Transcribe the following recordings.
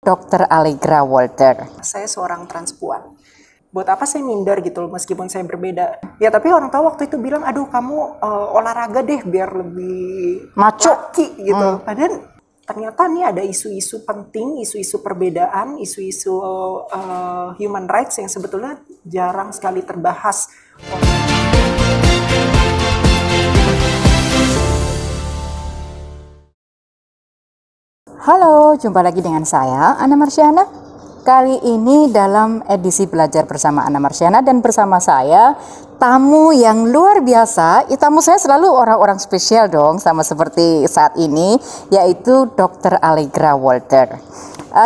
Dr. Allegra Walter. Saya seorang transpuan. Buat apa saya minder gitu loh, meskipun saya berbeda. Ya tapi orang tua waktu itu bilang, aduh kamu olahraga deh biar lebih maco laki gitu. Padahal ternyata nih ada isu-isu penting, isu-isu perbedaan, isu-isu human rights yang sebetulnya jarang sekali terbahas. Halo, jumpa lagi dengan saya, Anna Marsyana. Kali ini dalam edisi Belajar Bersama Anna Marsyana dan bersama saya tamu yang luar biasa. Tamu saya selalu orang-orang spesial dong, sama seperti saat ini, yaitu Dr. Allegra Walter.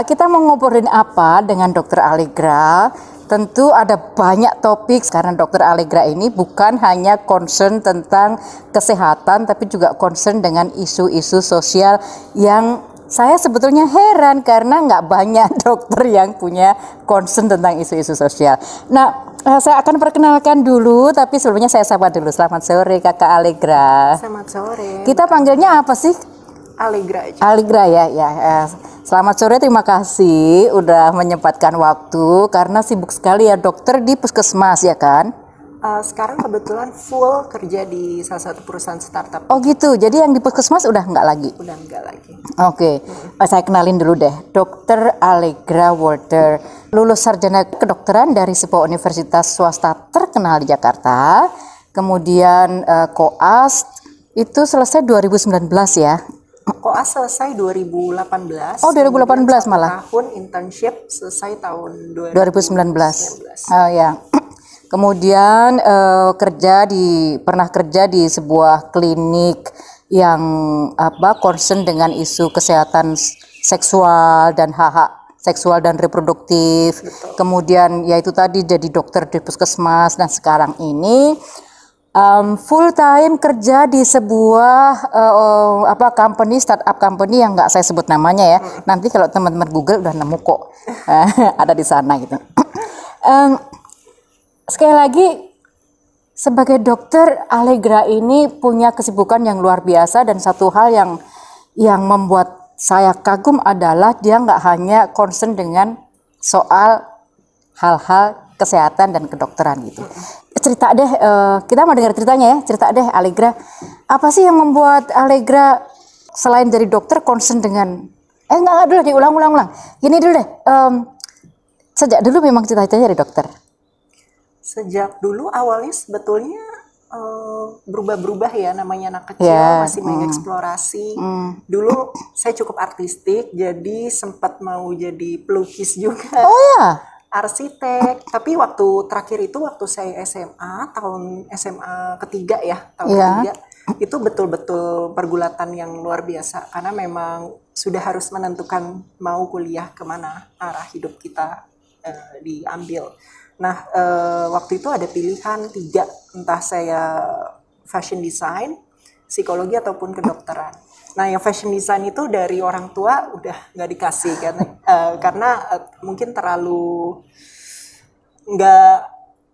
Kita mau ngobrolin apa dengan Dr. Allegra? Tentu ada banyak topik karena Dr. Allegra ini bukan hanya concern tentang kesehatan, tapi juga concern dengan isu-isu sosial yang saya sebetulnya heran karena nggak banyak dokter yang punya concern tentang isu-isu sosial. Nah, saya akan perkenalkan dulu, tapi sebelumnya saya sapa dulu. Selamat sore Kakak Allegra. Selamat sore. Kita panggilnya apa sih? Allegra aja. Allegra ya. Selamat sore, terima kasih udah menyempatkan waktu karena sibuk sekali ya dokter di puskesmas ya kan? Sekarang kebetulan full kerja di salah satu perusahaan startup. Oh gitu, jadi yang di puskesmas udah nggak lagi? Udah nggak lagi. Oke. Saya kenalin dulu deh, Dr. Allegra Walter, lulus sarjana kedokteran dari sebuah universitas swasta terkenal di Jakarta, kemudian koas itu selesai 2019 ya? Koas selesai 2018. Oh 2018 malah? Tahun internship selesai tahun 2019. Oh ya. Kemudian pernah kerja di sebuah klinik yang concern dengan isu kesehatan seksual dan hak-hak seksual dan reproduktif. Betul. Kemudian yaitu tadi jadi dokter di puskesmas dan sekarang ini full time kerja di sebuah company, startup company yang nggak saya sebut namanya ya. Nanti kalau teman-teman Google udah nemu kok ada di sana gitu. Sekali lagi, sebagai dokter, Allegra ini punya kesibukan yang luar biasa dan satu hal yang membuat saya kagum adalah dia nggak hanya concern dengan soal hal-hal kesehatan dan kedokteran gitu. Cerita deh, kita mau dengar ceritanya ya, cerita deh Allegra. Apa sih yang membuat Allegra selain dari dokter concern dengan, enggak dulu diulang-ulang. Gini dulu deh, sejak dulu memang cita-citanya dari dokter? Sejak dulu awalnya sebetulnya berubah-berubah ya, namanya anak kecil masih mengeksplorasi. Dulu saya cukup artistik, jadi sempat mau jadi pelukis juga. Oh ya? Arsitek. Tapi waktu terakhir itu waktu saya SMA, tahun SMA ketiga ya, ketiga, itu betul-betul pergulatan yang luar biasa. Karena memang sudah harus menentukan mau kuliah kemana arah hidup kita diambil. Nah, waktu itu ada pilihan 3, entah saya fashion design, psikologi ataupun kedokteran. Nah, yang fashion design itu dari orang tua udah nggak dikasih kan, karena mungkin terlalu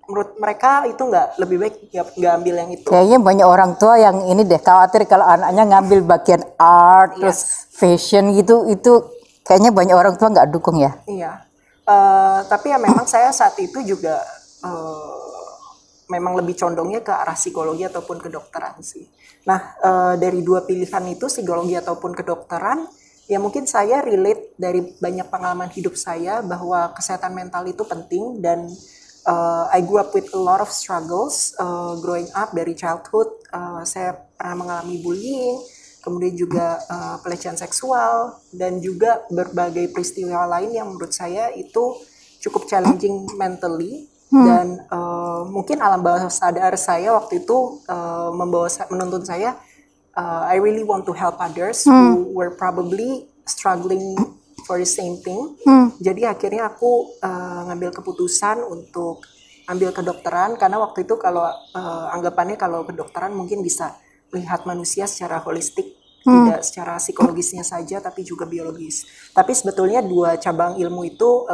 menurut mereka itu nggak, lebih baik nggak ambil yang itu. Kayaknya banyak orang tua yang ini deh khawatir kalau anaknya ngambil bagian art terus fashion gitu, itu kayaknya banyak orang tua nggak dukung ya. Iya. Tapi ya memang saya saat itu juga memang lebih condongnya ke arah psikologi ataupun kedokteran sih. Nah, dari 2 pilihan itu, psikologi ataupun kedokteran, ya mungkin saya relate dari banyak pengalaman hidup saya bahwa kesehatan mental itu penting, dan I grew up with a lot of struggles growing up dari childhood. Saya pernah mengalami bullying, kemudian juga pelecehan seksual, dan juga berbagai peristiwa lain yang menurut saya itu cukup challenging mentally. Dan mungkin alam bawah sadar saya waktu itu menuntun saya, I really want to help others who were probably struggling for the same thing. Jadi akhirnya aku ngambil keputusan untuk ambil kedokteran, karena waktu itu kalau anggapannya kalau kedokteran mungkin bisa melihat manusia secara holistik, tidak secara psikologisnya saja tapi juga biologis. Tapi sebetulnya 2 cabang ilmu itu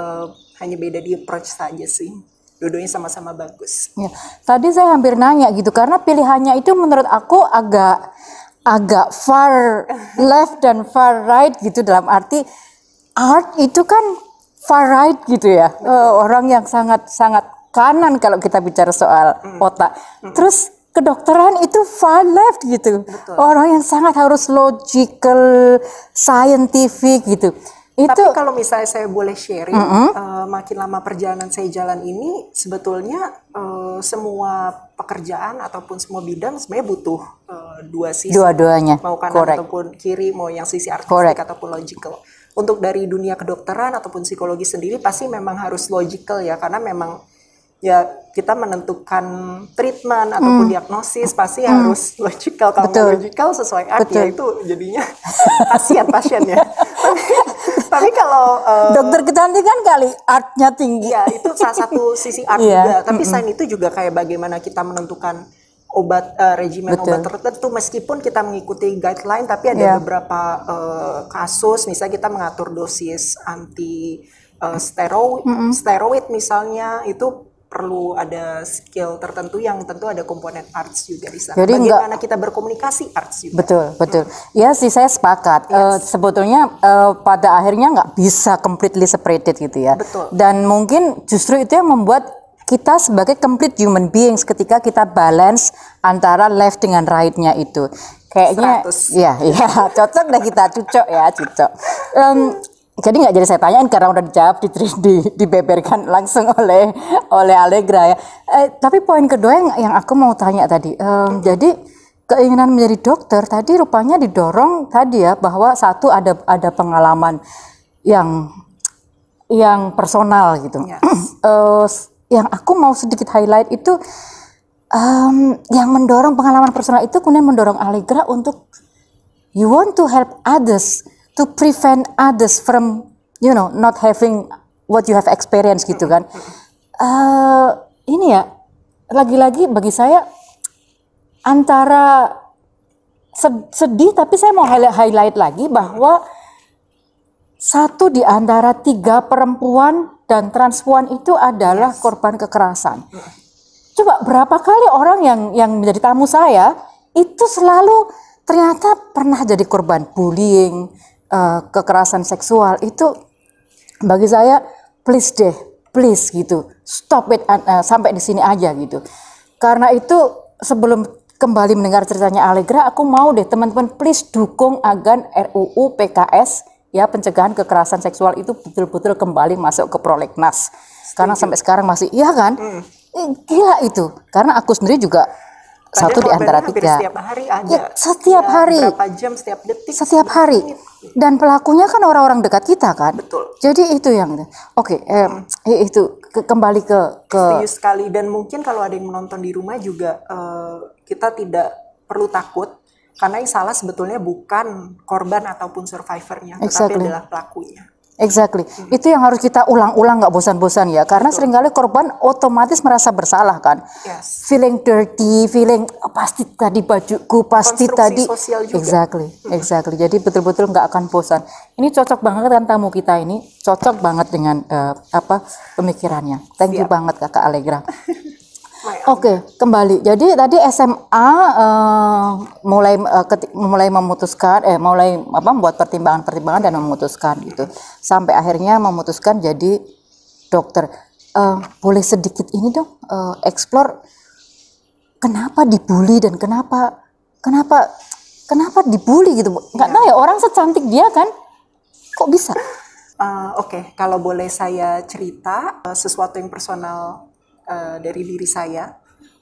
hanya beda di approach saja sih. Dua-duanya sama-sama bagus. Ya. Tadi saya hampir nanya gitu karena pilihannya itu menurut aku agak far left dan far right gitu, dalam arti art itu kan far right gitu ya. Orang yang sangat kanan kalau kita bicara soal otak. Terus kedokteran itu far left gitu. Betul. Orang yang sangat harus logical, scientific gitu. Itu Tapi kalau misalnya saya boleh sharing, makin lama perjalanan saya jalan ini, sebetulnya semua pekerjaan ataupun semua bidang sebenarnya butuh dua sisi, dua-duanya. mau kanan Correct. ataupun kiri, mau yang sisi artistik Correct. ataupun logical. Untuk dari dunia kedokteran ataupun psikologi sendiri pasti memang harus logical ya, karena memang ya kita menentukan treatment ataupun diagnosis pasti harus logical. Kalau nggak logical sesuai art ya itu jadinya kasihan pasiennya. Tapi kalau Dokter kecantikan kali artnya tinggi. ya itu salah satu sisi art juga. Tapi selain itu juga kayak bagaimana kita menentukan obat regimen obat tertentu meskipun kita mengikuti guideline, tapi ada beberapa kasus misalnya kita mengatur dosis anti steroid misalnya, itu perlu ada skill tertentu yang tentu ada komponen arts juga di sana. Jadi bagaimana kita berkomunikasi arts juga. Betul. Ya sih saya sepakat. Sebetulnya pada akhirnya nggak bisa completely separated gitu ya. Betul. Dan mungkin justru itu yang membuat kita sebagai complete human beings ketika kita balance antara left dengan right-nya itu. Kayaknya 100. ya cocok deh kita cocok. Jadi nggak jadi saya tanyain karena udah dijawab dibeberkan langsung oleh Allegra ya. Tapi poin kedua yang aku mau tanya tadi, jadi keinginan menjadi dokter tadi rupanya didorong tadi ya, bahwa satu ada pengalaman yang personal gitu. Yang aku mau sedikit highlight itu yang mendorong pengalaman personal itu kemudian mendorong Allegra untuk you want to help others, to prevent others from not having what you have experienced gitu kan. Ini ya lagi-lagi bagi saya antara sedih, tapi saya mau highlight lagi bahwa satu di antara 3 perempuan dan transpuan itu adalah korban kekerasan. Coba berapa kali orang yang menjadi tamu saya itu selalu ternyata pernah jadi korban bullying, kekerasan seksual. Itu bagi saya please gitu, stop it, sampai di sini aja gitu. Karena itu sebelum kembali mendengar ceritanya Allegra, aku mau deh teman-teman please dukung agar RUU PKS ya, pencegahan kekerasan seksual itu betul-betul kembali masuk ke prolegnas. Karena sampai sekarang masih kan? Gila itu. Karena aku sendiri juga satu di antara 3. Setiap hari ada. Ya, setiap hari. Berapa jam, setiap detik. Setiap hari. Dan pelakunya kan orang-orang dekat kita kan. Betul. Jadi itu yang itu kembali ke Setuju sekali. Dan mungkin kalau ada yang menonton di rumah juga kita tidak perlu takut, karena yang salah sebetulnya bukan korban ataupun survivornya, tetapi adalah pelakunya. Exactly. Itu yang harus kita ulang-ulang nggak bosan-bosan ya, karena seringkali korban otomatis merasa bersalah kan. Feeling dirty, feeling pasti tadi bajuku, pasti tadi. Sosial juga. Exactly. Jadi betul-betul nggak akan bosan. Ini cocok banget kan tamu kita ini, cocok banget dengan pemikirannya. Thank you banget Kakak Allegra. Oke, kembali. Jadi tadi SMA mulai memutuskan, membuat pertimbangan-pertimbangan dan memutuskan gitu. Sampai akhirnya memutuskan jadi dokter. Boleh sedikit ini dong, explore kenapa dibully dan kenapa dibully gitu. Nggak tahu ya, orang secantik dia kan, kok bisa? Oke, kalau boleh saya cerita sesuatu yang personal dari diri saya,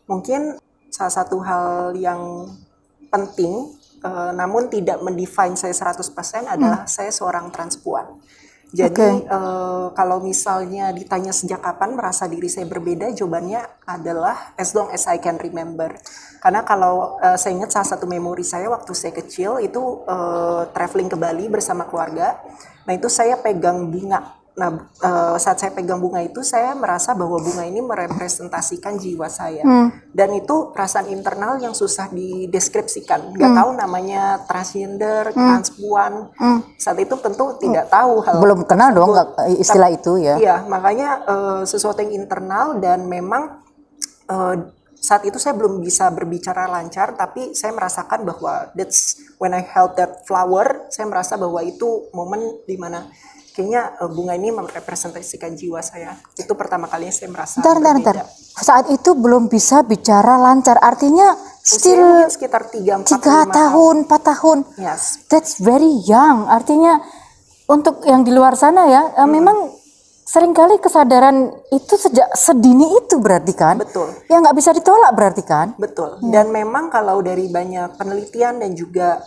mungkin salah satu hal yang penting namun tidak mendefine saya 100% adalah saya seorang transpuan. Jadi kalau misalnya ditanya sejak kapan merasa diri saya berbeda, jawabannya adalah as long as I can remember. Karena kalau saya ingat salah satu memori saya waktu saya kecil itu traveling ke Bali bersama keluarga. Nah itu saya pegang bunga. Nah, saat saya pegang bunga itu, saya merasa bahwa bunga ini merepresentasikan jiwa saya. Dan itu perasaan internal yang susah dideskripsikan. Gak tahu namanya transgender, transpuan. Saat itu tentu tidak tahu hal belum kenal dong istilah itu ya. Iya, makanya sesuatu yang internal, dan memang saat itu saya belum bisa berbicara lancar, tapi saya merasakan bahwa that's when I held that flower. Saya merasa bahwa itu momen dimana kayaknya bunga ini merepresentasikan jiwa saya. Itu pertama kalinya saya merasa Bentar. berbeda. Saat itu belum bisa bicara lancar, artinya Usianya still mungkin sekitar 3, 4, 3 5 tahun, 4 tahun. Yes. That's very young. Artinya untuk yang di luar sana ya, memang seringkali kesadaran itu sejak sedini itu berarti kan? Betul. Ya nggak bisa ditolak berarti kan? Betul. Dan memang kalau dari banyak penelitian dan juga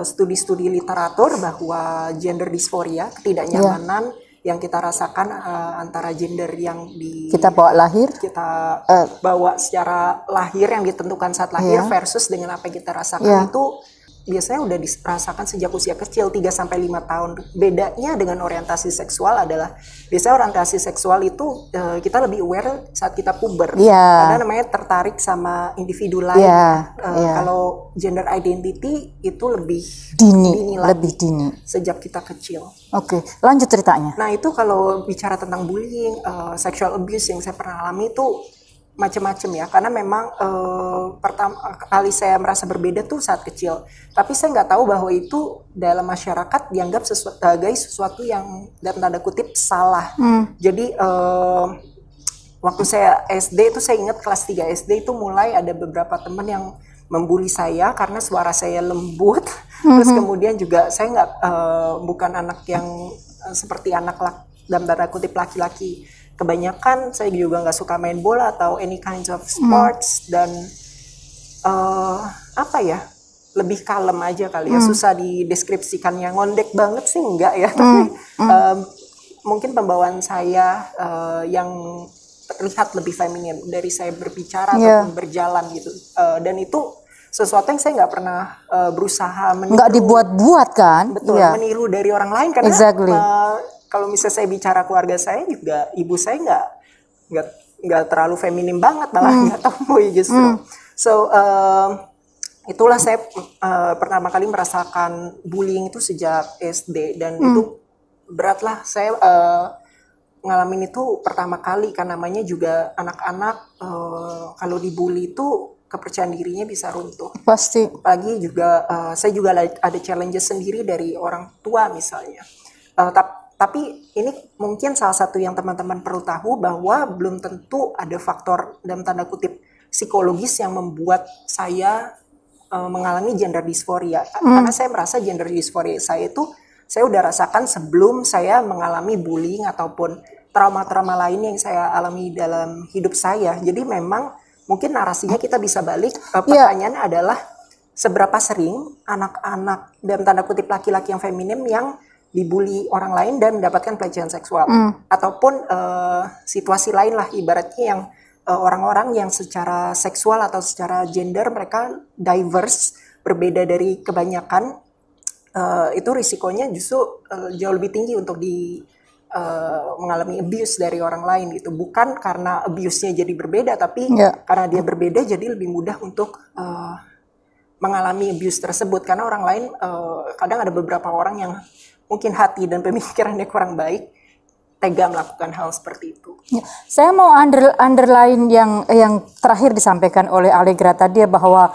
studi-studi literatur bahwa gender dysphoria, ketidaknyamanan yang kita rasakan antara gender yang Kita bawa lahir, kita bawa secara lahir yang ditentukan saat lahir versus dengan apa yang kita rasakan itu biasanya udah dirasakan sejak usia kecil 3-5 tahun. Bedanya dengan orientasi seksual adalah biasanya orientasi seksual itu kita lebih aware saat kita puber. Karena namanya tertarik sama individu lain. Kalau gender identity itu lebih dini sejak kita kecil. Oke, lanjut ceritanya. Nah itu kalau bicara tentang bullying, sexual abuse yang saya pernah alami itu macam-macam ya, karena memang pertama kali saya merasa berbeda tuh saat kecil, tapi saya nggak tahu bahwa itu dalam masyarakat dianggap sebagai sesuatu yang dalam tanda kutip salah. Jadi waktu saya SD itu saya ingat kelas 3 SD itu mulai ada beberapa teman yang membuli saya karena suara saya lembut, terus kemudian juga saya nggak bukan anak yang seperti anak dalam tanda kutip laki-laki. Kebanyakan saya juga nggak suka main bola atau any kinds of sports dan lebih kalem aja kali ya, susah dideskripsikan, yang ngondek banget sih enggak ya, tapi mungkin pembawaan saya yang terlihat lebih feminin dari saya berbicara ataupun berjalan gitu, dan itu sesuatu yang saya nggak pernah berusaha meniru, nggak dibuat-buat kan? Betul, meniru dari orang lain karena kalau misalnya saya bicara keluarga saya juga, ibu saya nggak terlalu feminim banget, malah nggak tomboy justru. So itulah saya pertama kali merasakan bullying itu sejak SD dan itu berat lah. Saya ngalamin itu pertama kali karena namanya juga anak-anak kalau dibully itu kepercayaan dirinya bisa runtuh. Pasti. Apalagi juga saya juga ada challenges sendiri dari orang tua misalnya. Tapi ini mungkin salah satu yang teman-teman perlu tahu bahwa belum tentu ada faktor dalam tanda kutip psikologis yang membuat saya mengalami gender dysphoria. Karena saya merasa gender dysphoria saya itu saya udah rasakan sebelum saya mengalami bullying ataupun trauma-trauma lain yang saya alami dalam hidup saya. Jadi memang mungkin narasinya kita bisa balik. Pertanyaannya adalah seberapa sering anak-anak dalam tanda kutip laki-laki yang feminim yang dibully orang lain dan mendapatkan pelecehan seksual ataupun situasi lain lah, ibaratnya yang orang-orang yang secara seksual atau secara gender mereka diverse, berbeda dari kebanyakan, itu risikonya justru jauh lebih tinggi untuk mengalami abuse dari orang lain gitu, bukan karena abuse-nya jadi berbeda, tapi karena dia berbeda jadi lebih mudah untuk mengalami abuse tersebut, karena orang lain kadang ada beberapa orang yang mungkin hati dan pemikirannya kurang baik, tega melakukan hal seperti itu. Saya mau underline yang terakhir disampaikan oleh Allegra tadi bahwa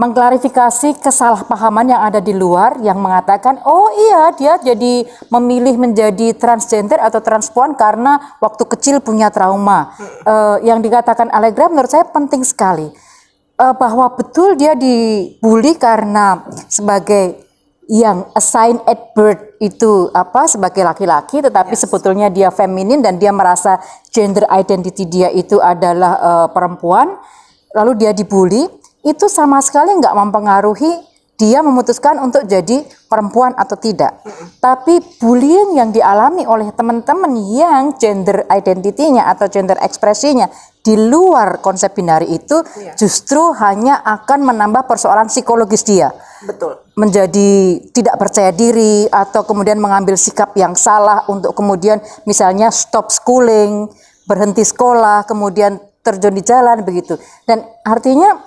mengklarifikasi kesalahpahaman yang ada di luar yang mengatakan, oh iya dia jadi memilih menjadi transgender atau transpuan karena waktu kecil punya trauma. Yang dikatakan Allegra menurut saya penting sekali, bahwa betul dia dibully karena sebagai yang assign at birth itu sebagai laki-laki, tetapi sebetulnya dia feminin dan dia merasa gender identity dia itu adalah perempuan, lalu dia dibully, itu sama sekali nggak mempengaruhi dia memutuskan untuk jadi perempuan atau tidak. Tapi bullying yang dialami oleh teman-teman yang gender identity-nya atau gender ekspresinya di luar konsep binari itu justru hanya akan menambah persoalan psikologis dia. Betul. Menjadi tidak percaya diri atau kemudian mengambil sikap yang salah untuk kemudian misalnya stop schooling, berhenti sekolah, kemudian terjun di jalan begitu. Dan artinya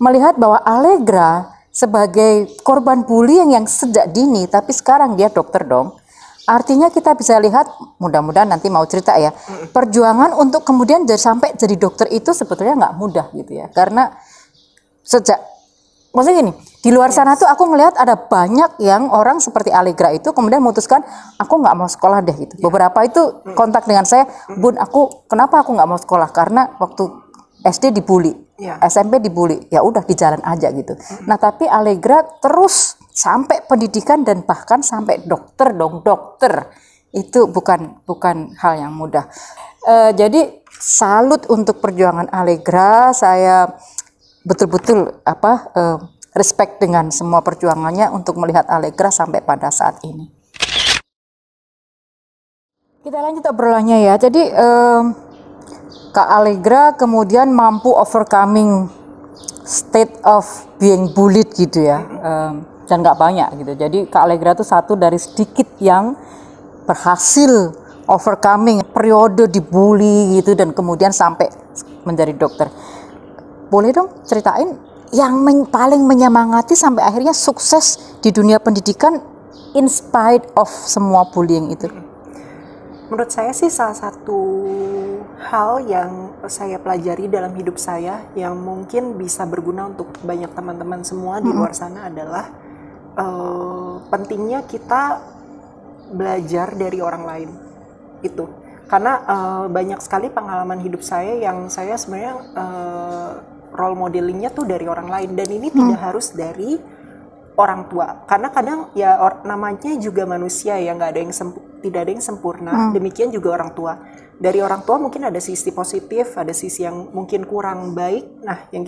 melihat bahwa Allegra sebagai korban bullying yang sejak dini, tapi sekarang dia dokter dong. Artinya kita bisa lihat, mudah-mudahan nanti mau cerita ya, perjuangan untuk kemudian sampai jadi dokter itu sebetulnya nggak mudah gitu ya. Karena sejak maksudnya gini, di luar sana tuh aku ngelihat ada banyak yang orang seperti Allegra itu kemudian memutuskan aku nggak mau sekolah deh gitu. Beberapa itu kontak dengan saya, Bun, kenapa aku nggak mau sekolah, karena waktu SD dibully, SMP dibully, ya udah di jalan aja gitu. Nah tapi Allegra terus sampai pendidikan dan bahkan sampai dokter dokter. Itu bukan hal yang mudah. Jadi salut untuk perjuangan Allegra. Saya betul-betul respect dengan semua perjuangannya untuk melihat Allegra sampai pada saat ini. Kita lanjut obrolannya ya. Jadi Kak Allegra kemudian mampu overcoming state of being bullied gitu ya, dan nggak banyak gitu. Jadi Kak Allegra itu satu dari sedikit yang berhasil overcoming periode dibully gitu dan kemudian sampai menjadi dokter. Boleh dong ceritain yang paling menyemangati sampai akhirnya sukses di dunia pendidikan in spite of semua bullying itu? Menurut saya sih salah satu hal yang saya pelajari dalam hidup saya yang mungkin bisa berguna untuk banyak teman-teman semua di luar sana adalah pentingnya kita belajar dari orang lain itu. Karena banyak sekali pengalaman hidup saya yang saya sebenarnya role modelingnya tuh dari orang lain, dan ini tidak harus dari orang tua, karena kadang ya namanya juga manusia ya, nggak ada yang tidak ada yang sempurna. Demikian juga orang tua. Dari orang tua mungkin ada sisi positif, ada sisi yang mungkin kurang baik. Nah, yang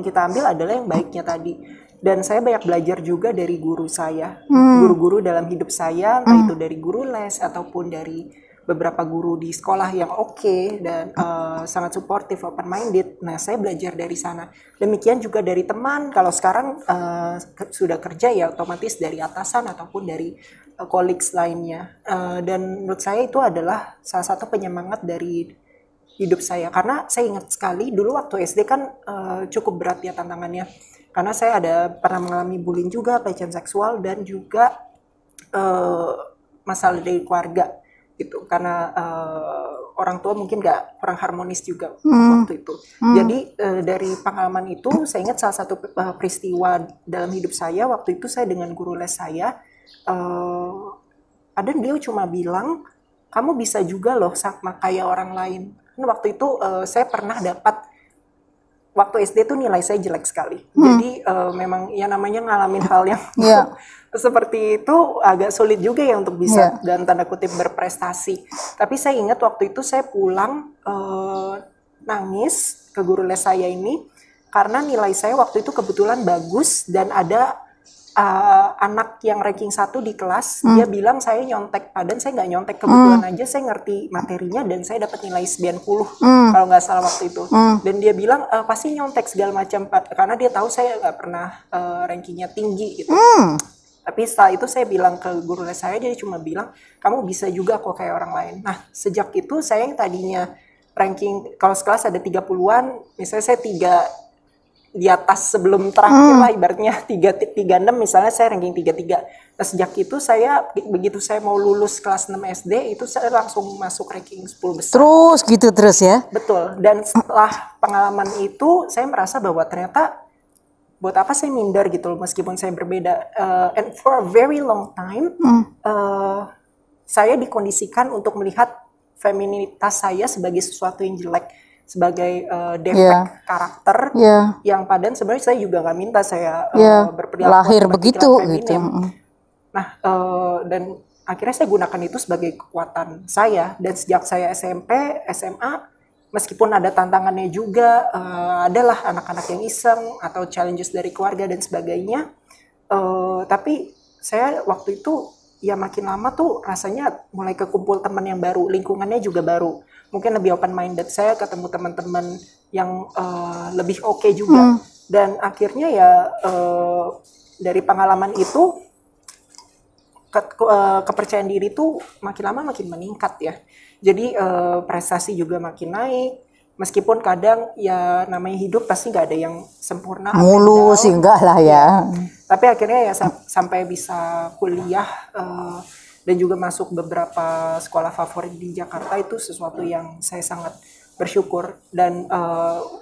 kita ambil adalah yang baiknya tadi. Dan saya banyak belajar juga dari guru saya, guru-guru dalam hidup saya, entah itu dari guru les ataupun dari beberapa guru di sekolah yang oke dan sangat suportif, open minded. Nah, saya belajar dari sana. Demikian juga dari teman. Kalau sekarang sudah kerja ya otomatis dari atasan ataupun dari colleagues lainnya. Dan menurut saya itu adalah salah satu penyemangat dari hidup saya. Karena saya ingat sekali dulu waktu SD kan cukup berat ya tantangannya. Karena saya pernah mengalami bullying juga, pelecehan seksual, dan juga masalah dari keluarga gitu. Karena orang tua mungkin kurang harmonis juga waktu itu. Jadi dari pengalaman itu saya ingat salah satu peristiwa dalam hidup saya waktu itu, saya dengan guru les saya, ada dia cuma bilang, kamu bisa juga loh sama kayak orang lain. Waktu itu saya pernah dapat, waktu SD tuh nilai saya jelek sekali. Jadi memang ya namanya ngalamin hal yang seperti itu agak sulit juga ya untuk bisa dalam tanda kutip berprestasi. Tapi saya ingat waktu itu saya pulang nangis ke guru les saya ini karena nilai saya waktu itu kebetulan bagus, dan ada anak yang ranking 1 di kelas, dia bilang saya nyontek, padahal saya nggak nyontek, kebetulan aja saya ngerti materinya dan saya dapat nilai 90 kalau nggak salah waktu itu. Dan dia bilang pasti nyontek segala macam, karena dia tahu saya nggak pernah rankingnya tinggi gitu. Tapi setelah itu saya bilang ke guru les saya, dia cuma bilang kamu bisa juga kok kayak orang lain. Nah, sejak itu saya yang tadinya ranking kalau sekelas ada 30-an, misalnya saya 3 di atas sebelum terakhir lah, ibaratnya 336 misalnya, saya ranking 33. Nah, sejak itu saya begitu saya mau lulus kelas 6 SD itu saya langsung masuk ranking 10 besar. Terus gitu terus ya? Betul. Dan setelah pengalaman itu saya merasa bahwa ternyata buat apa saya minder gitu loh, meskipun saya berbeda. And for a very long time saya dikondisikan untuk melihat feminitas saya sebagai sesuatu yang jelek, sebagai defek karakter yang padahal sebenarnya saya juga nggak minta saya berperilaku lahir begitu gitu. Nah, dan akhirnya saya gunakan itu sebagai kekuatan saya, dan sejak saya SMP, SMA, meskipun ada tantangannya juga, adalah anak-anak yang iseng atau challenges dari keluarga dan sebagainya, tapi saya waktu itu ya makin lama tuh rasanya mulai kekumpul teman yang baru, lingkungannya juga baru, mungkin lebih open minded, saya ketemu teman-teman yang lebih oke juga, dan akhirnya ya dari pengalaman itu kepercayaan diri tuh makin lama makin meningkat ya. Jadi prestasi juga makin naik, meskipun kadang ya namanya hidup pasti nggak ada yang sempurna. Mulus sih enggak lah ya. Tapi akhirnya ya sampai bisa kuliah dan juga masuk beberapa sekolah favorit di Jakarta, itu sesuatu yang saya sangat bersyukur. Dan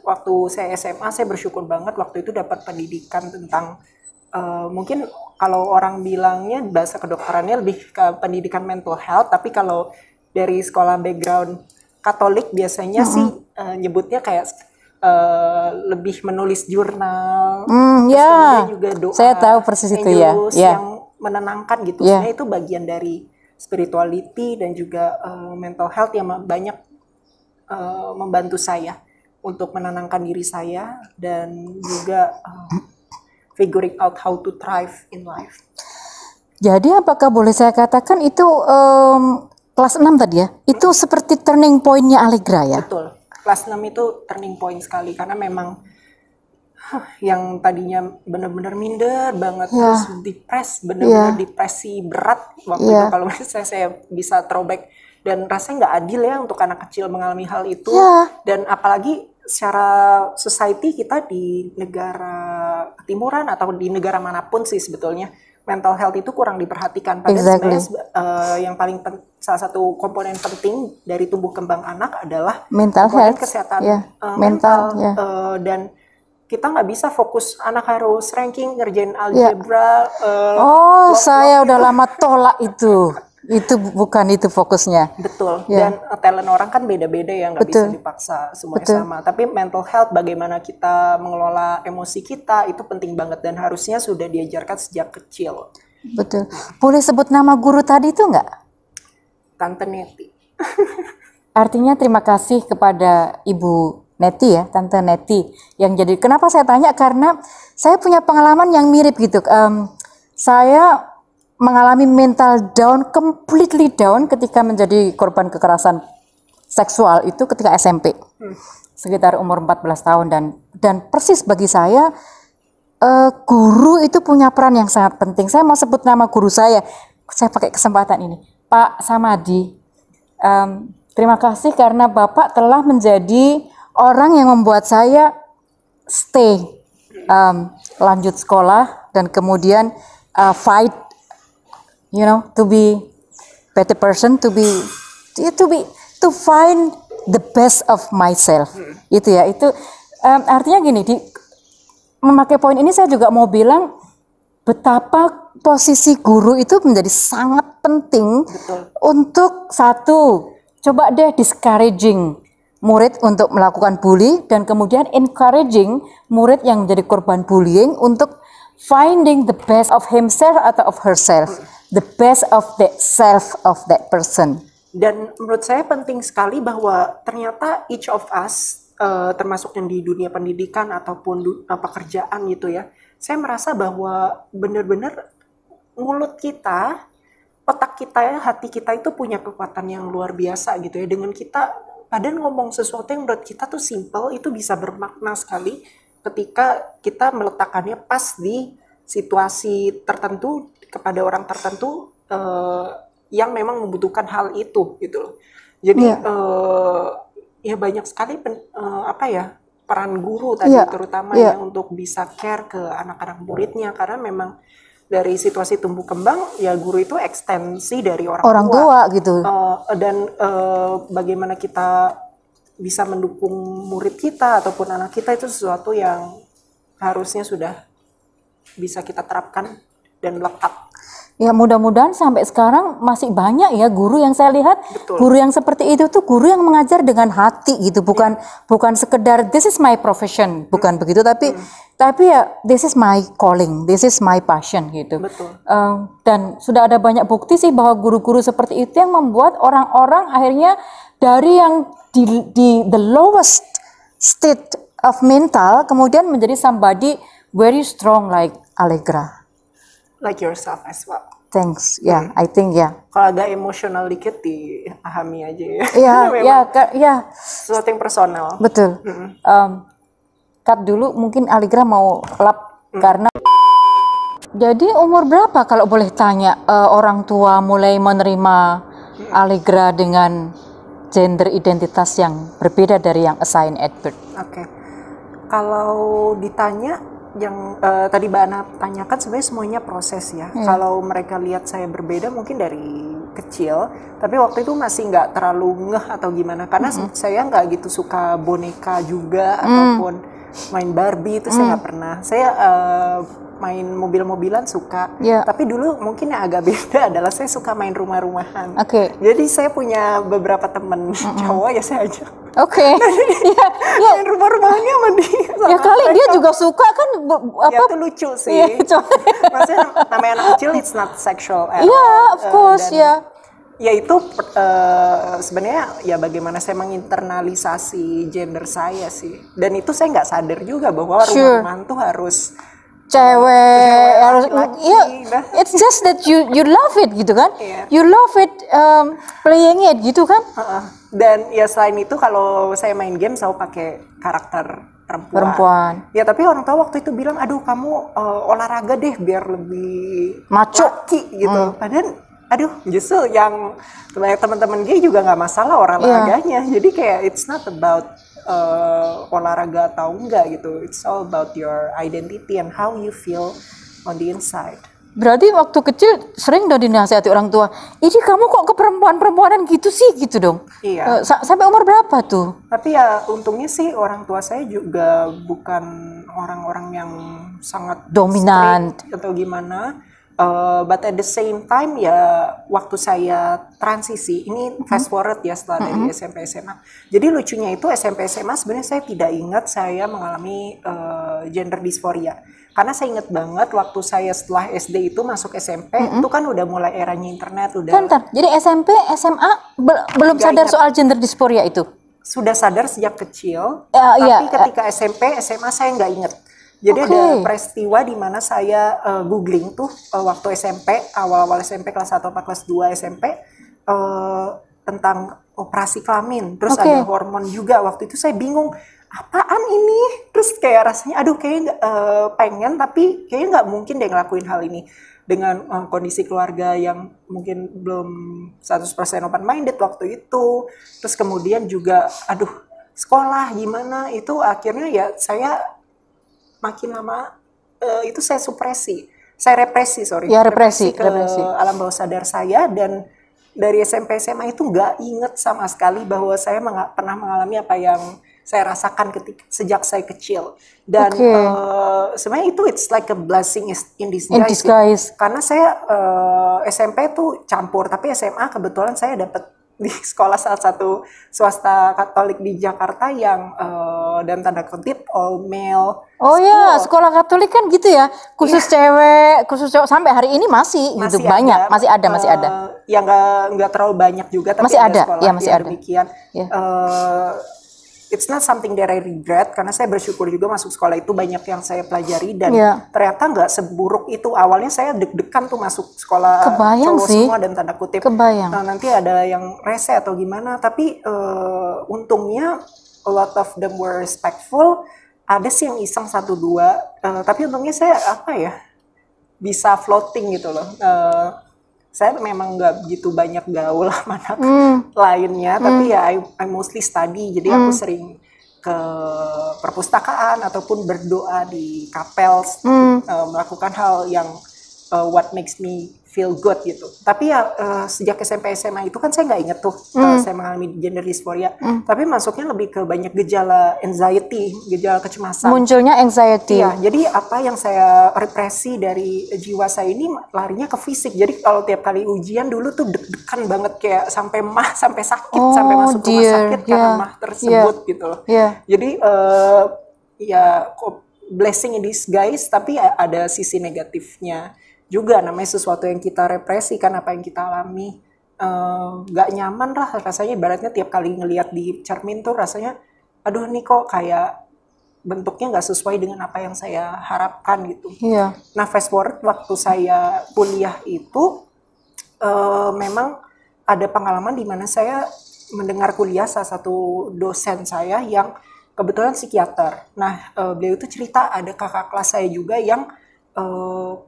waktu saya SMA saya bersyukur banget waktu itu dapat pendidikan tentang mungkin kalau orang bilangnya bahasa kedokterannya lebih ke pendidikan mental health, tapi kalau dari sekolah background Katolik biasanya sih nyebutnya kayak lebih menulis jurnal, terus kemudian juga doa, saya tahu persis itu ya, yang menenangkan gitu. Sebenarnya itu bagian dari spirituality dan juga mental health yang banyak membantu saya untuk menenangkan diri saya dan juga figuring out how to thrive in life. Jadi apakah boleh saya katakan itu kelas 6 tadi ya? Itu seperti turning point-nya Allegra ya? Betul. Kelas 6 itu turning point sekali karena memang yang tadinya benar-benar minder banget, terus benar-benar depresi berat waktu itu, kalau saya bisa throwback, dan rasanya nggak adil ya untuk anak kecil mengalami hal itu, dan apalagi secara society kita di negara timuran atau di negara manapun sih sebetulnya mental health itu kurang diperhatikan. Padahal sebenarnya yang paling salah satu komponen penting dari tumbuh kembang anak adalah mental health, kesehatan mental. Dan kita nggak bisa fokus anak harus ranking ngerjain algebra. Saya udah lama tolak itu. Itu bukan itu fokusnya. Betul. Dan talent orang kan beda-beda ya, nggak bisa dipaksa semuanya sama. Tapi mental health, bagaimana kita mengelola emosi kita itu penting banget dan harusnya sudah diajarkan sejak kecil. Betul. Boleh sebut nama guru tadi itu nggak? Tante Neti. Artinya terima kasih kepada Ibu Neti ya, Tante Neti. Yang jadi kenapa saya tanya, karena saya punya pengalaman yang mirip gitu. Saya mengalami mental down, completely down ketika menjadi korban kekerasan seksual itu ketika SMP. Sekitar umur 14 tahun dan persis bagi saya guru itu punya peran yang sangat penting. Saya mau sebut nama guru saya pakai kesempatan ini. Pak Samadi. Terima kasih karena Bapak telah menjadi orang yang membuat saya stay, lanjut sekolah dan kemudian fight, to be better person, to find the best of myself. Itu ya, itu artinya gini, memakai poin ini saya juga mau bilang betapa posisi guru itu menjadi sangat penting. Untuk satu, coba deh discouraging murid untuk melakukan bully dan kemudian encouraging murid yang menjadi korban bullying untuk finding the best of himself atau of herself, the best of the self of that person. Dan menurut saya penting sekali bahwa ternyata each of us, termasuk yang di dunia pendidikan ataupun pekerjaan gitu ya, saya merasa bahwa benar-benar mulut kita, otak kita ya, hati kita itu punya kekuatan yang luar biasa gitu ya. Dengan kita padahal ngomong sesuatu yang menurut kita tuh simple, itu bisa bermakna sekali ketika kita meletakkannya pas di situasi tertentu kepada orang tertentu yang memang membutuhkan hal itu gitu loh. Jadi ya banyak sekali peran guru tadi terutama ya untuk bisa care ke anak-anak muridnya, karena memang dari situasi tumbuh kembang ya guru itu ekstensi dari orang tua gitu. Dan bagaimana kita bisa mendukung murid kita ataupun anak kita itu sesuatu yang harusnya sudah bisa kita terapkan dan melekat. Ya mudah-mudahan sampai sekarang masih banyak ya guru yang saya lihat. Guru yang seperti itu tuh guru yang mengajar dengan hati gitu, bukan sekedar this is my profession, bukan begitu, tapi ya this is my calling, this is my passion gitu. Dan sudah ada banyak bukti sih bahwa guru-guru seperti itu yang membuat orang-orang akhirnya dari yang di the lowest state of mental kemudian menjadi somebody very strong like Allegra. Like yourself as well. Thanks, I think Kalau agak emosional dikit dipahami aja ya. Sesuatu yang personal. Betul. Cut dulu, mungkin Allegra mau lap karena. Jadi umur berapa kalau boleh tanya orang tua mulai menerima Allegra dengan gender identitas yang berbeda dari yang assigned at birth? Oke. Kalau ditanya yang tadi Mbak Ana tanyakan, sebenarnya semuanya proses ya. Kalau mereka lihat saya berbeda mungkin dari kecil, tapi waktu itu masih nggak terlalu ngeh atau gimana, karena saya nggak gitu suka boneka juga ataupun main Barbie itu saya nggak pernah. Saya main mobil-mobilan suka, Yeah. tapi dulu mungkin yang agak beda adalah saya suka main rumah-rumahan. Oke. Jadi saya punya beberapa teman cowok ya saya ajak Oke. Ya, main rumah-rumahannya sama dia. ya kali dia juga suka kan Ya itu lucu sih. Iya, Maksudnya namanya anak kecil it's not sexual at Iya, all. of course, Dan ya. ya itu sebenarnya ya bagaimana saya menginternalisasi gender saya sih. Dan itu saya nggak sadar juga bahwa Sure. rumah-rumahan tuh harus Cewek harus laki-laki, ya, nah. it's just that you love it gitu kan. Iya. You love it playing it gitu kan. Dan ya selain itu kalau saya main game selalu pakai karakter Perempuan. Ya tapi orang tua waktu itu bilang, aduh kamu olahraga deh biar lebih Maco. laki gitu. Padahal aduh justru yang banyak teman-teman gay juga nggak masalah olahraganya. Jadi kayak it's not about olahraga atau enggak gitu. It's all about your identity and how you feel on the inside. Berarti waktu kecil sering dong dinasihati orang tua, ini kamu kok ke perempuan-perempuanan gitu sih gitu dong. Iya. Sampai umur berapa tuh? Tapi ya untungnya sih orang tua saya juga bukan orang-orang yang sangat Dominan. strict atau gimana. But at the same time ya waktu saya transisi, ini fast forward ya setelah dari SMP SMA. Jadi lucunya itu SMP SMA sebenarnya saya tidak ingat saya mengalami gender dysphoria. Karena saya ingat banget waktu saya setelah SD itu masuk SMP, itu kan udah mulai eranya internet, udah Bentar, jadi SMP, SMA belum Nggak sadar ingat. soal gender dysphoria itu? sudah sadar sejak kecil, Iya, tapi ketika SMP, SMA saya nggak inget. Jadi Oke. ada peristiwa di mana saya googling tuh waktu SMP, awal-awal SMP kelas 1 atau kelas 2 SMP tentang operasi kelamin. Terus Oke. ada hormon juga. Waktu itu saya bingung, apaan ini? Terus kayak rasanya, aduh kayaknya pengen, tapi kayaknya nggak mungkin deh ngelakuin hal ini. Dengan kondisi keluarga yang mungkin belum 100% open minded waktu itu. Terus kemudian juga, aduh sekolah gimana, itu akhirnya ya saya makin lama itu saya represi Ya, represi. ke alam bawah sadar saya. Dan dari SMP SMA itu nggak inget sama sekali bahwa saya pernah mengalami apa yang saya rasakan sejak saya kecil. Dan Oke. sebenarnya itu it's like a blessing in disguise. In disguise. Karena saya SMP tuh campur, tapi SMA kebetulan saya dapat di sekolah salah satu swasta Katolik di Jakarta yang dan tanda kutip all male. Oh ya, sekolah Katolik kan gitu ya, khusus cewek, khusus cowok, sampai hari ini masih gitu banyak, masih ada. Ya nggak terlalu banyak juga, tapi Masih ada, sekolah ya, masih yang ada. demikian. Ya. It's not something that I regret, karena saya bersyukur juga masuk sekolah itu banyak yang saya pelajari dan Ya. ternyata nggak seburuk itu. Awalnya saya deg-degan tuh masuk sekolah Kebayang cowok sih. semua dan tanda kutip. Kebayang. Nah, nanti ada yang rese atau gimana, tapi untungnya a lot of them were respectful. Ada sih yang iseng 1-2, tapi untungnya saya bisa floating gitu loh. Saya memang nggak begitu banyak gaul sama anak lainnya, tapi ya I mostly study. Jadi aku sering ke perpustakaan ataupun berdoa di kapel, melakukan hal yang what makes me feel good gitu. Tapi ya sejak SMP SMA itu kan saya nggak inget tuh saya mengalami gender dysphoria. Tapi masuknya lebih ke banyak gejala anxiety, gejala kecemasan. Munculnya anxiety. Iya, jadi apa yang saya represi dari jiwa saya ini larinya ke fisik. Jadi kalau tiap kali ujian dulu tuh deg-degan banget, kayak sampai sakit, sampai masuk rumah sakit karena mah tersebut gitu loh. Yeah. Jadi ya blessing in disguise, tapi ada sisi negatifnya juga. Namanya sesuatu yang kita represi kan, apa yang kita alami nggak nyaman lah rasanya. Ibaratnya tiap kali ngelihat di cermin tuh rasanya, aduh nih kok kayak bentuknya nggak sesuai dengan apa yang saya harapkan gitu. Iya. Nah fast forward waktu saya kuliah itu memang ada pengalaman di mana saya mendengar kuliah salah satu dosen saya yang kebetulan psikiater. Nah beliau itu cerita ada kakak kelas saya juga yang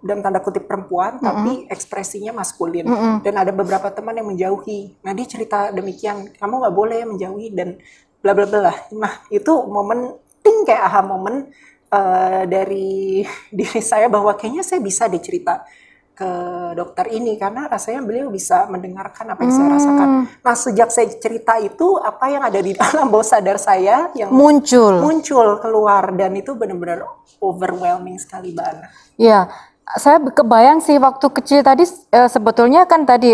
dalam tanda kutip perempuan, tapi ekspresinya maskulin. Dan ada beberapa teman yang menjauhi. Nah dia cerita demikian, kamu nggak boleh menjauhi dan bla bla bla. Nah itu momen kayak aha momen dari diri saya bahwa kayaknya saya bisa deh cerita ke dokter ini karena rasanya beliau bisa mendengarkan apa yang saya rasakan. Nah, sejak saya cerita itu, apa yang ada di dalam bawah sadar saya yang muncul keluar, dan itu benar-benar overwhelming sekali, Mbak Ana. Ya, saya kebayang sih waktu kecil tadi sebetulnya kan tadi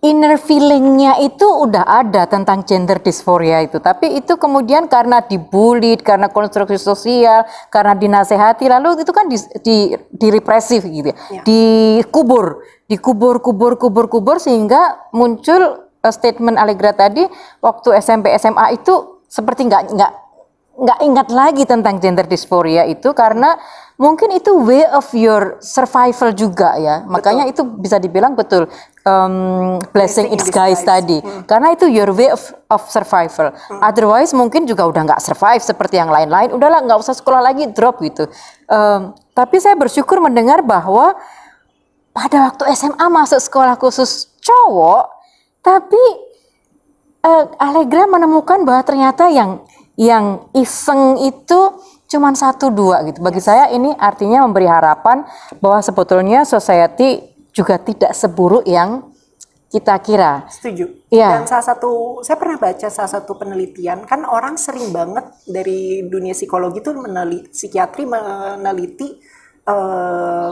inner feelingnya itu udah ada tentang gender dysphoria itu, tapi itu kemudian karena dibully, karena konstruksi sosial, karena dinasehati, lalu itu kan di represif gitu ya, dikubur sehingga muncul statement Allegra tadi waktu SMP SMA itu seperti nggak ingat lagi tentang gender dysphoria itu karena mungkin itu way of your survival juga ya. Makanya itu bisa dibilang betul blessing in disguise tadi. Karena itu your way of survival. Otherwise mungkin juga udah nggak survive seperti yang lain-lain. Udahlah nggak usah sekolah lagi, drop gitu. Tapi saya bersyukur mendengar bahwa pada waktu SMA masuk sekolah khusus cowok, tapi Allegra menemukan bahwa ternyata yang iseng itu cuman 1-2 gitu. Bagi saya ini artinya memberi harapan bahwa sebetulnya society juga tidak seburuk yang kita kira. Setuju. Ya. Dan saya pernah baca salah satu penelitian, kan orang sering banget dari dunia psikologi itu psikiatri meneliti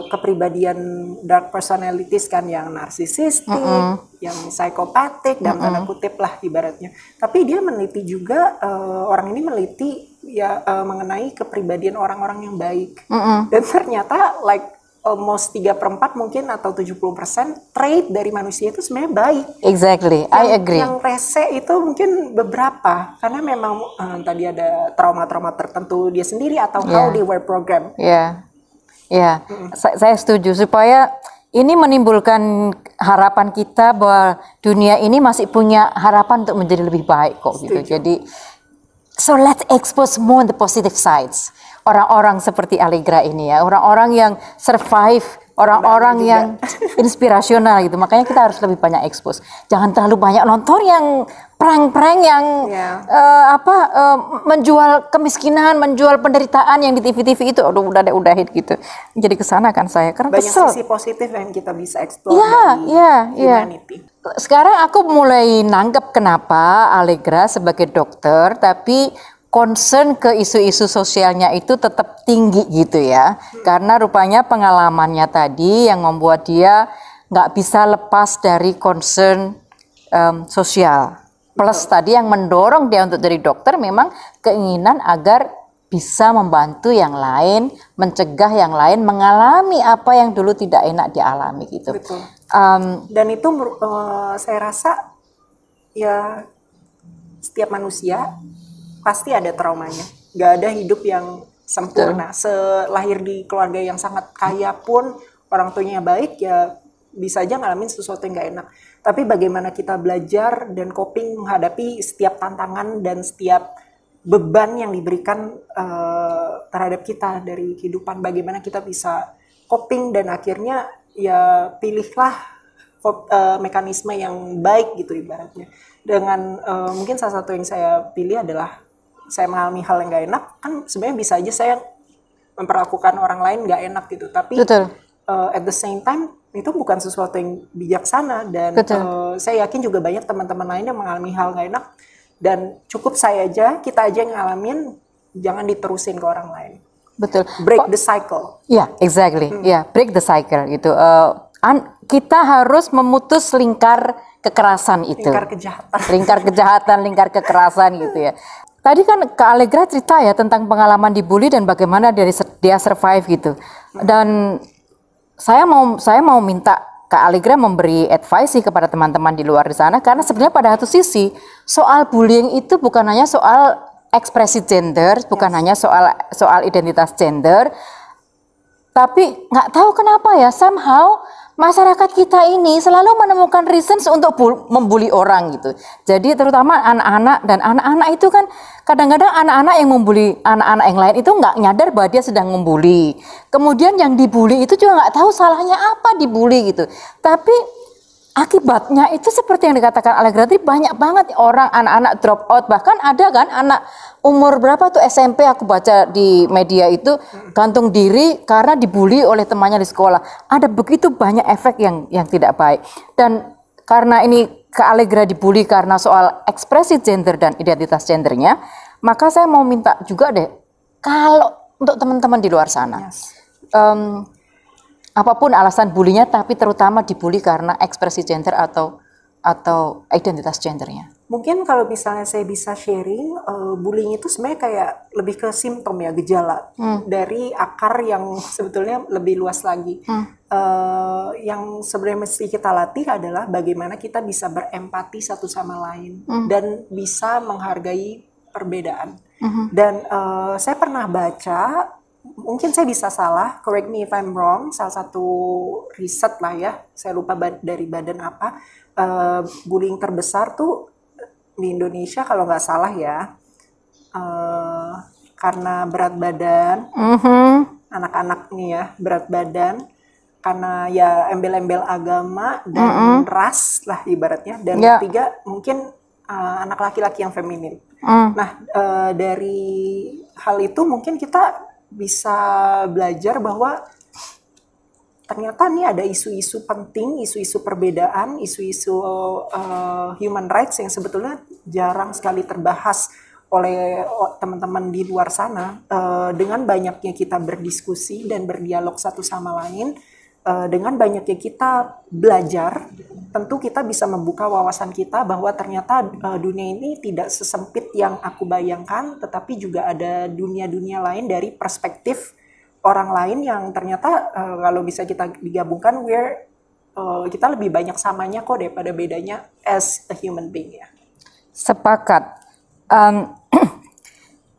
kepribadian dark personalities kan, yang narsisistik, yang psikopatik, dan tanda kutip lah ibaratnya. Tapi dia meneliti juga, orang ini meneliti ya mengenai kepribadian orang-orang yang baik. Dan ternyata like almost 3/4 mungkin atau 70% trait dari manusia itu sebenarnya baik. Exactly, I agree. Yang rese itu mungkin beberapa, karena memang tadi ada trauma-trauma tertentu dia sendiri atau how they were programmed. Ya, saya setuju supaya ini menimbulkan harapan kita bahwa dunia ini masih punya harapan untuk menjadi lebih baik kok gitu. Jadi, so let's expose more the positive sides. Orang-orang seperti Allegra ini ya, orang-orang yang survive, orang-orang yang inspirasional gitu. Makanya kita harus lebih banyak expose. Jangan terlalu banyak nonton yang prank-prank yang menjual kemiskinan, menjual penderitaan yang di TV-TV itu. Aduh, udah hit gitu. Jadi kesana kan saya karena banyak kesel. Sisi positif yang kita bisa explore dari humanity. Sekarang aku mulai nanggap kenapa Allegra sebagai dokter tapi concern ke isu-isu sosialnya itu tetap tinggi gitu ya. Karena rupanya pengalamannya tadi yang membuat dia nggak bisa lepas dari concern sosial. Plus tadi yang mendorong dia untuk jadi dokter memang keinginan agar bisa membantu yang lain, mencegah yang lain mengalami apa yang dulu tidak enak dialami gitu. Betul. Dan itu saya rasa ya setiap manusia pasti ada traumanya. Gak ada hidup yang sempurna. Selahir di keluarga yang sangat kaya pun orang tuanya baik ya bisa aja ngalamin sesuatu yang gak enak. Tapi bagaimana kita belajar dan coping menghadapi setiap tantangan dan setiap beban yang diberikan terhadap kita dari kehidupan. Bagaimana kita bisa coping dan akhirnya ya pilihlah mekanisme yang baik gitu ibaratnya. Dengan mungkin salah satu yang saya pilih adalah saya mengalami hal yang gak enak, kan sebenarnya bisa aja saya memperlakukan orang lain gak enak gitu. Tapi at the same time itu bukan sesuatu yang bijaksana dan saya yakin juga banyak teman-teman lain yang mengalami hal gak enak dan cukup kita aja yang ngalamin, jangan diterusin ke orang lain. Betul. Break the cycle. Exactly. Break the cycle gitu. Kita harus memutus lingkar kekerasan itu. Lingkar kejahatan, lingkar kekerasan gitu ya. Tadi kan Kak Allegra cerita ya tentang pengalaman dibully dan bagaimana dia survive gitu. Dan saya mau minta Kak Allegra memberi advice sih kepada teman-teman di luar di sana, karena sebenarnya pada satu sisi soal bullying itu bukan hanya soal ekspresi gender, bukan hanya soal identitas gender, tapi nggak tahu kenapa ya somehow masyarakat kita ini selalu menemukan reasons untuk membuli orang gitu. Jadi terutama anak-anak, dan anak-anak itu kan kadang-kadang anak-anak yang membuli anak-anak yang lain itu nggak nyadar bahwa dia sedang membuli. Kemudian yang dibully itu juga nggak tahu salahnya apa dibully gitu. Tapi akibatnya itu seperti yang dikatakan Allegra tadi, banyak banget orang anak-anak drop out, bahkan ada kan anak umur berapa tuh SMP aku baca di media itu gantung diri karena dibully oleh temannya di sekolah. Ada begitu banyak efek yang tidak baik. Dan karena ini Kak Allegra dibully karena soal ekspresi gender dan identitas gendernya, maka saya mau minta juga deh, kalau untuk teman-teman di luar sana, apapun alasan bulinya, tapi terutama dibully karena ekspresi gender atau identitas gendernya. Mungkin kalau misalnya saya bisa sharing, bullying itu sebenarnya kayak lebih ke simptom ya, gejala dari akar yang sebetulnya lebih luas lagi. Yang sebenarnya mesti kita latih adalah bagaimana kita bisa berempati satu sama lain dan bisa menghargai perbedaan. Dan saya pernah baca, mungkin saya bisa salah, correct me if I'm wrong, salah satu riset lah ya, saya lupa dari badan apa, bullying terbesar tuh di Indonesia kalau nggak salah ya, karena berat badan, anak-anak nih ya, berat badan, karena ya embel-embel agama dan ras lah ibaratnya, dan ketiga mungkin anak laki-laki yang feminin. Nah, dari hal itu mungkin kita bisa belajar bahwa ternyata nih ada isu-isu penting, isu-isu perbedaan, isu-isu human rights yang sebetulnya jarang sekali terbahas oleh teman-teman di luar sana. Dengan banyaknya kita berdiskusi dan berdialog satu sama lain, dengan banyaknya kita belajar, tentu kita bisa membuka wawasan kita bahwa ternyata dunia ini tidak sesempit yang aku bayangkan, tetapi juga ada dunia-dunia lain dari perspektif orang lain yang ternyata kalau bisa kita digabungkan, kita lebih banyak samanya kok daripada bedanya as a human being ya. Sepakat.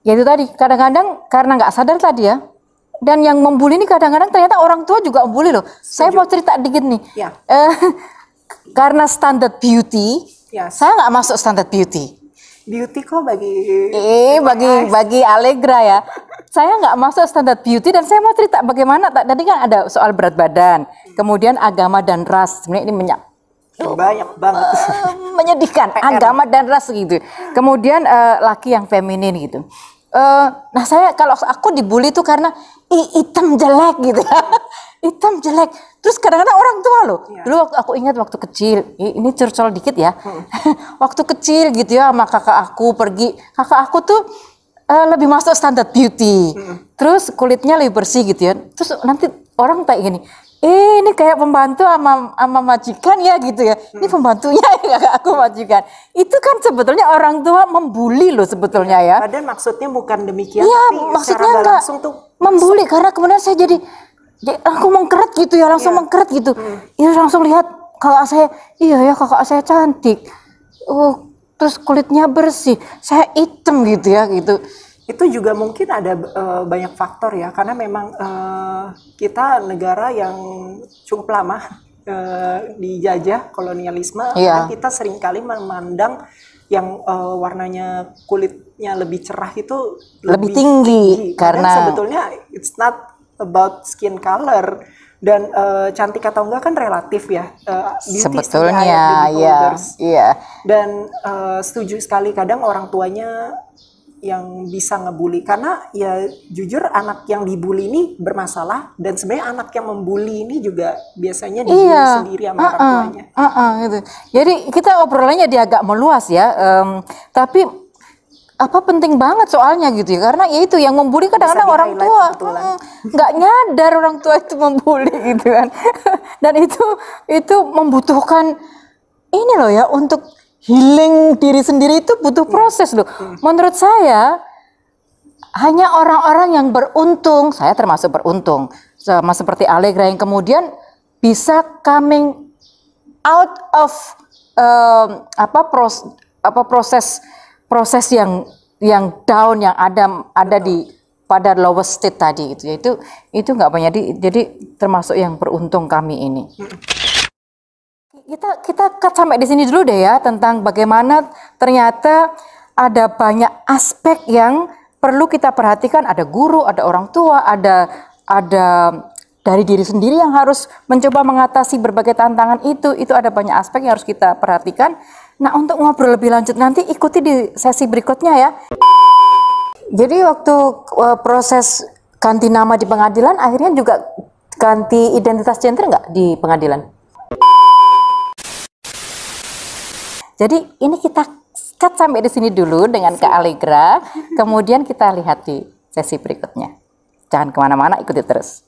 Ya itu tadi, kadang-kadang karena nggak sadar tadi ya, dan yang membuli ini kadang-kadang ternyata orang tua juga membuli loh. Saya mau cerita dikit nih. Ya. Karena standar beauty, saya nggak masuk standar beauty. Beauty kok bagi Allegra ya. Saya nggak masuk standar beauty, dan saya mau cerita bagaimana tadi kan ada soal berat badan, kemudian agama dan ras. Sebenarnya ini banyak banget menyedihkan agama dan ras gitu. Kemudian laki yang feminin gitu. Nah kalau aku dibully itu karena hitam jelek gitu. Hitam jelek. Terus kadang-kadang orang tua loh. Dulu aku ingat waktu kecil, ini curcol dikit ya. Waktu kecil gitu ya, sama kakak aku pergi. Kakak aku tuh lebih masuk standar beauty. Terus kulitnya lebih bersih gitu ya. Terus nanti orang kayak gini, ini kayak pembantu sama majikan ya gitu ya. Ini pembantunya ya, kakak aku majikan. Itu kan sebetulnya orang tua membuli loh sebetulnya ya. Padahal maksudnya bukan demikian, ya, tapi maksudnya secara langsung tuh membuli, karena kemudian saya jadi aku mengkeret gitu ya, langsung mengkeret gitu. Ya langsung lihat kakak saya, iya ya kakak saya cantik. Terus kulitnya bersih, saya hitam gitu ya gitu. Itu juga mungkin ada banyak faktor ya, karena memang kita negara yang cukup lama dijajah kolonialisme, karena kita seringkali memandang yang warnanya kulitnya lebih cerah itu lebih tinggi. Karena sebetulnya it's not about skin color, dan cantik atau enggak kan relatif ya, sebetulnya ya. Dan setuju sekali, kadang orang tuanya yang bisa ngebully, karena ya jujur anak yang dibully ini bermasalah, dan sebenarnya anak yang membuli ini juga biasanya dibully sendiri sama orang tuanya. Gitu. Jadi kita obrolannya dia agak meluas ya, tapi penting banget soalnya gitu ya, karena ya itu yang membuli kadang-kadang orang tua nggak nyadar orang tua itu membuli gitu kan. Dan itu membutuhkan ini loh ya, untuk healing diri sendiri itu butuh proses loh. Menurut saya hanya orang-orang yang beruntung, saya termasuk beruntung, sama seperti Allegra yang kemudian bisa coming out of proses yang down, yang ada di pada lowest state tadi gitu. Itu nggak banyak, jadi termasuk yang beruntung kami ini. Kita cut sampai di sini dulu deh ya, tentang bagaimana ternyata ada banyak aspek yang perlu kita perhatikan. Ada guru, ada orang tua, ada dari diri sendiri yang harus mencoba mengatasi berbagai tantangan itu. Itu ada banyak aspek yang harus kita perhatikan. Nah, untuk ngobrol lebih lanjut nanti ikuti di sesi berikutnya ya. Jadi waktu proses ganti nama di pengadilan, akhirnya juga ganti identitas gender nggak di pengadilan? Jadi ini kita cut sampai di sini dulu dengan Kak Allegra, kemudian kita lihat di sesi berikutnya. Jangan kemana-mana, ikuti terus.